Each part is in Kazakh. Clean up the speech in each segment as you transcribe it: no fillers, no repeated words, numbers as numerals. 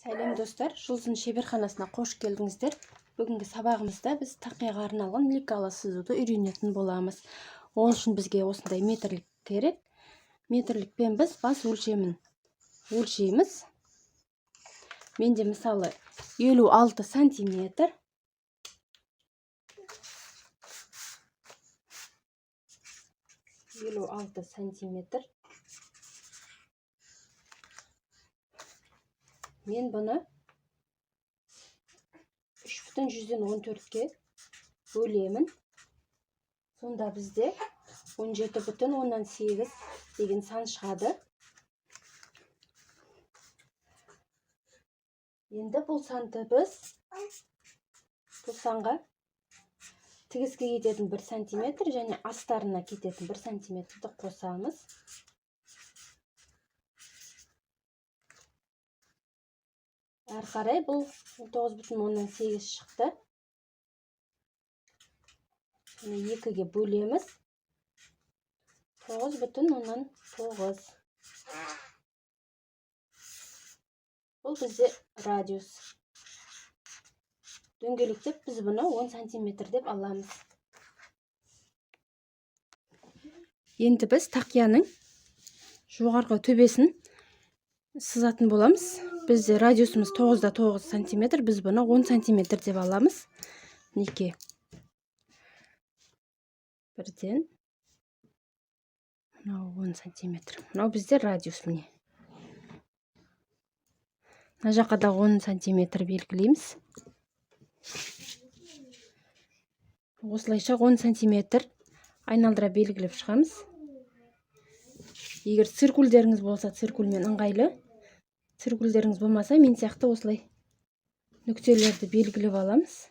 Сәлем достар, Жұлдыздың шеберханасына қош келдіңіздер. Бүгінгі сабағымызда біз тақияға арналған лекалы сызуды үйренетін боламыз. Ол үшін бізге осындай метрлік керек. Метрлікпен біз бас өлшемін өлшейміз. Менде мысалы 56 сантиметр. Мен бұны 3,14-ке бөлемін. Сонда бізде 17,8 деген сан шығады. Енді бұл санды біз бұл санға тігіске кететін 1 сантиметр және астарына кететін 1 сантиметрді қосамыз. Әр қарай бұл 19,8 шықты. 2-ге бөлеміз. 9,9. Бұл бізде радиус. Дөңгелектеп біз бұны 10 сантиметр деп аламыз. Енді біз тақияның жоғарғы төбесін сызатын боламыз. Бізде радиусымыз 9,9 сантиметр, біз бұны 10 сантиметр деп аламыз. Неке? Бірден. Мынау 10 сантиметр. Мынау бізде радиус міне. Мына жаққа да 10 сантиметр белгілейміз. Осылайша 10 сантиметр айналдыра белгілеп шығамыз. Егер циркульдеріңіз болса, циркульмен ыңғайлы. Циркульдеріңіз болмаса, мен сияқты осылай нүктелерді белгілеп аламыз.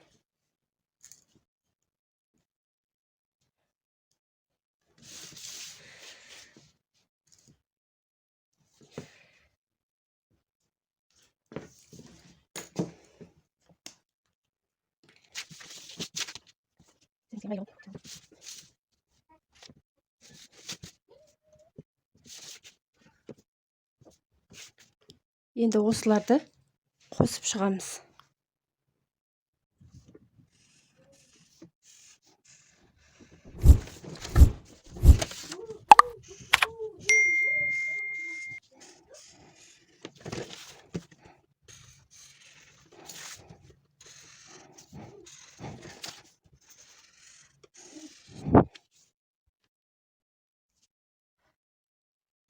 Енді осыларды қосып шығамыз.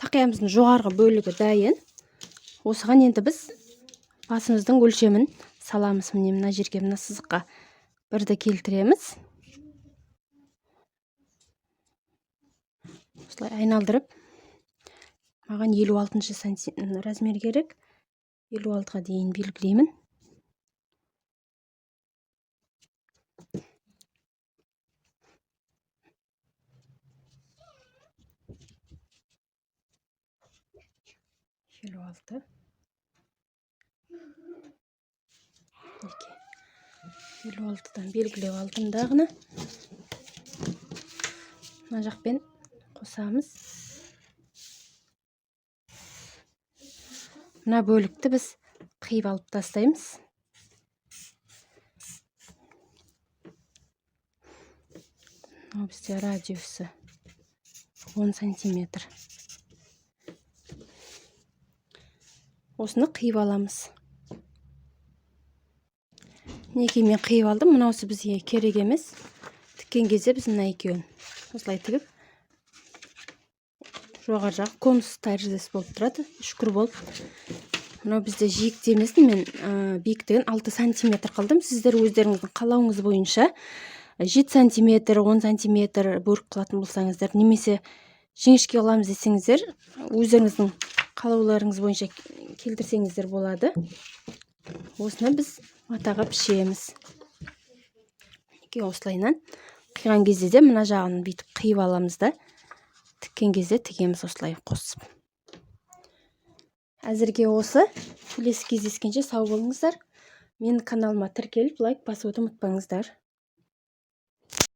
Тақиямыздың жоғарғы бөлігі дайын. Осыған енді біз басымыздың өлшемін саламыз. Мына жерге, мына сызыққа бірді келтіреміз. Осылай айналдырып, маған 56 сантиметр размер керек. 56-ға дейін белгілеймін. Елу алтыдан белгілеп алдым дағыны. Мына жақпен қосамыз. Мына бөлікті біз қиып алып тастаймыз. Мынау бізде радиусы 10 сантиметр. Осыны қиып аламыз. Неге мен қиып алдым, мынаусы бізге керек емес. Тіккен кезде біз мына екеуін осылай тігіп, жоғары жағы конус тәріздес болып тұрады, үшкір болып. Мынау бізде жиектемесін мен биіктігін 6 сантиметр қылдым. Сіздер өздеріңіздің қалауыңыз бойынша 7 сантиметр, 10 сантиметр бөрік қылатын болсаңыздар, немесе жіңішке қыламыз десеңіздер, өздеріңіздің қалауларыңыз бойынша келтірсеңіздер болады. Осыны біз матаға пішеміз. Осылайынан қиған кезде де мына жағын бүйтіп қиып аламыз да, тіккен кезде тігеміз осылай қосып. Әзірге осы. Келесі кездескенше сау болыңыздар. Менің каналыма тіркеліп, лайк басуды ұмытпаңыздар.